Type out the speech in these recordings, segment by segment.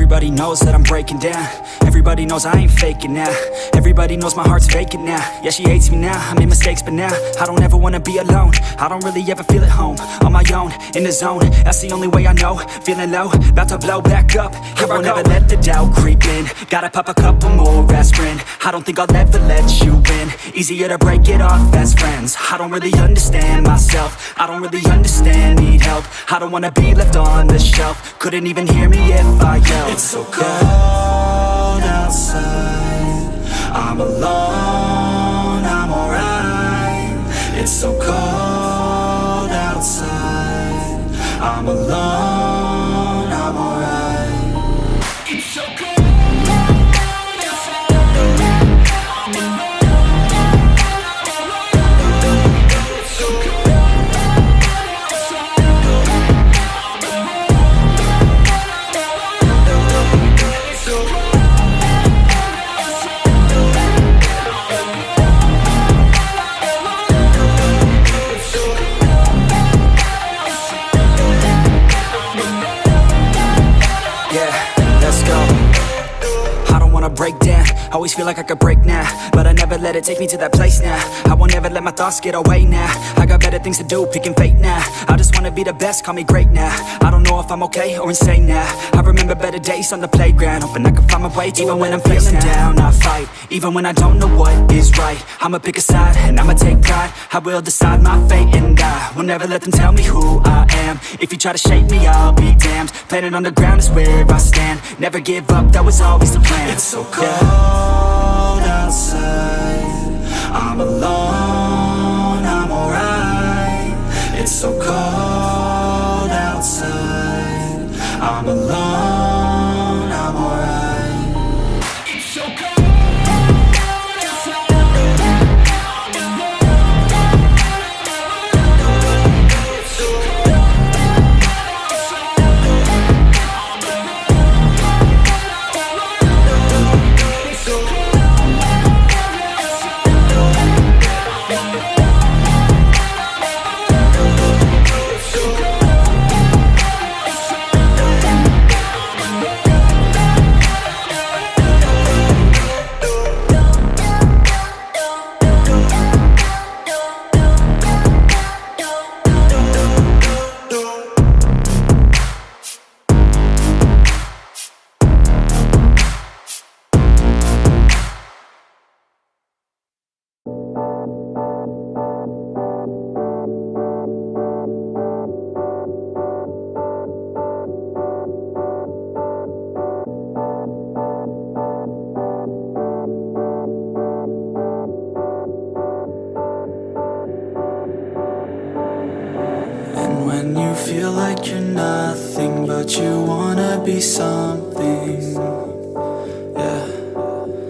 Everybody knows that I'm breaking down. Everybody knows I ain't faking now. Everybody knows my heart's vacant now. Yeah, she hates me now, I made mistakes but now I don't ever wanna be alone. I don't really ever feel at home. On my own, in the zone, that's the only way I know. Feeling low, about to blow back up. Here I never let the doubt creep in. Gotta pop a couple more aspirin. I don't think I'll ever let you in. Easier to break it off as friends. I don't really understand myself. I don't really understand, need help. I don't wanna be left on the shelf. Couldn't even hear me if I yelled. It's so cold outside. I'm alone, I'm alright. It's so cold outside. I'm alone, I'm alright. It's so cold. Break down, always feel like I could break now, but I never let it take me to that place now. I won't ever let my thoughts get away now. I got better things to do, picking fate now. I just wanna be the best, call me great now. I don't know if I'm okay or insane now. I remember better days on the playground, hoping I can find my way. Even when I'm feeling down, I fight. Even when I don't know what is right, I'ma pick a side and I'ma take pride. I will decide my fate and I will never let them tell me who I am. If you try to shape me, I'll be damned. Planet on the ground is where I stand. Never give up, that was always the plan. It's so cold outside. I'm alone, I'm alright. It's so cold outside. I'm alone, I'm alright. It's so cold. When you feel like you're nothing, but you wanna be something, yeah.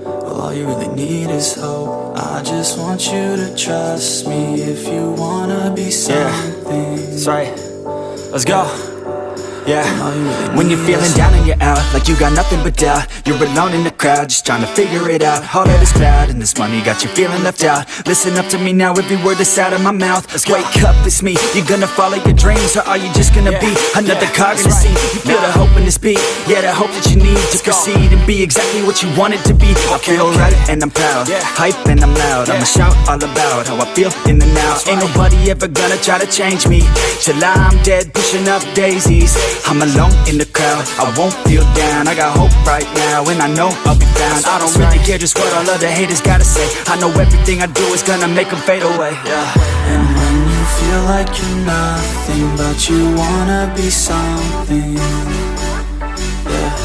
Well, all you really need is hope. I just want you to trust me if you wanna be something. Yeah, that's right. Let's go. Yeah, when you're feeling down and you're out, like you got nothing but doubt. You're alone in the crowd, just trying to figure it out. All that is bad, and this money got you feeling left out. Listen up to me now, every word that's out of my mouth. Wake up, it's me. You're gonna follow your dreams, or are you just gonna be another cog in the scene? You feel the hope in this beat, yeah, the hope that you need to proceed and be exactly what you want it to be. I feel right, and I'm proud, hype and I'm loud. I'ma shout all about how I feel in the now. Ain't nobody ever gonna try to change me till I'm dead, pushing up daisies. I'm alone in the crowd, I won't feel down. I got hope right now, and I know I'll be found. I don't really care just what all other haters gotta say. I know everything I do is gonna make them fade away, And when you feel like you're nothing, but you wanna be something, well,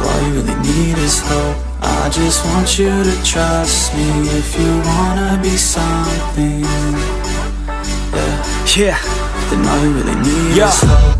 all you really need is hope. I just want you to trust me if you wanna be something, then all you really need is hope.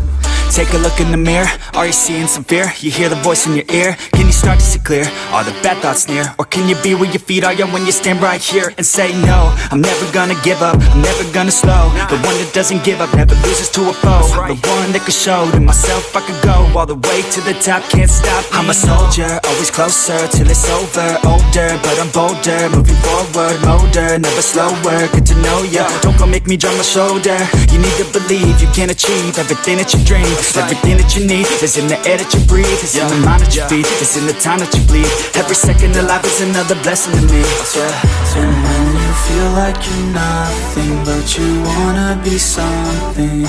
Take a look in the mirror, are you seeing some fear? You hear the voice in your ear, can you start to see clear? Are the bad thoughts near? Or can you be where your feet are when you stand right here and say no? I'm never gonna give up, I'm never gonna slow. The one that doesn't give up never loses to a foe. The one that could show to myself I could go all the way to the top, can't stop me. I'm a soldier, always closer till it's over. Older, but I'm bolder, moving forward, motor, never slower. Good to know ya, don't go make me drop my shoulder. You need to believe you can achieve everything that you dream. Everything that you need is in the air that you breathe. It's in the mind that you feed, it's in the time that you bleed. Every second of life is another blessing to me. And when you feel like you're nothing, but you wanna be something,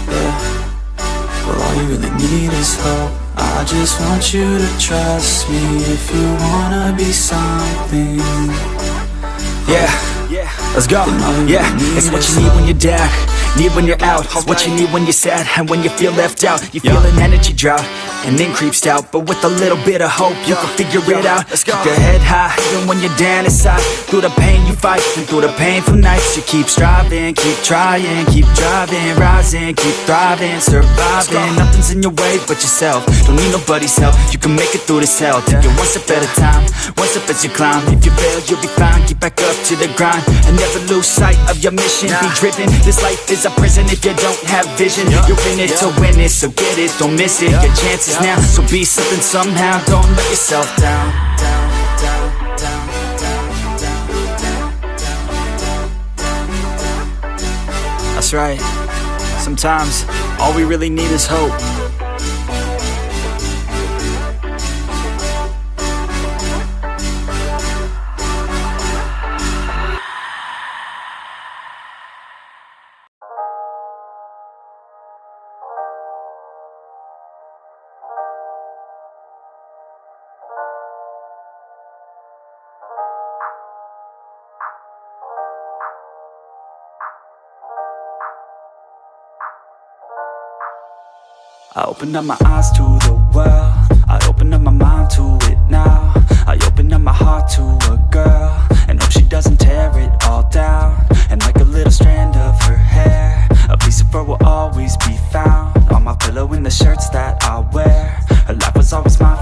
well, all you really need is hope. I just want you to trust me if you wanna be something. Let's go. It's what you need when you're down, need when you're out. It's what you need when you're sad and when you feel left out. You feel an energy drought and then creeps out, but with a little bit of hope you can figure it out. Keep your head high even when you're down inside. Through the pain you fight and through the painful nights you keep striving, keep trying, keep driving, rising, keep thriving, surviving. Nothing's in your way but yourself. Don't need nobody's help. You can make it through this hell. Take it one step at a time, one step as you climb. If you fail you'll be fine. Get back up to the grind and never lose sight of your mission. Be driven. This life is a prison if you don't have vision. You're in it to win it, so get it, don't miss it. Your chances now, so be something somehow. Don't let yourself down. That's right. Sometimes all we really need is hope. I open up my eyes to the world, I open up my mind to it now. I open up my heart to a girl, and hope she doesn't tear it all down. And like a little strand of her hair, a piece of her will always be found on my pillow in the shirts that I wear. Her laugh was always my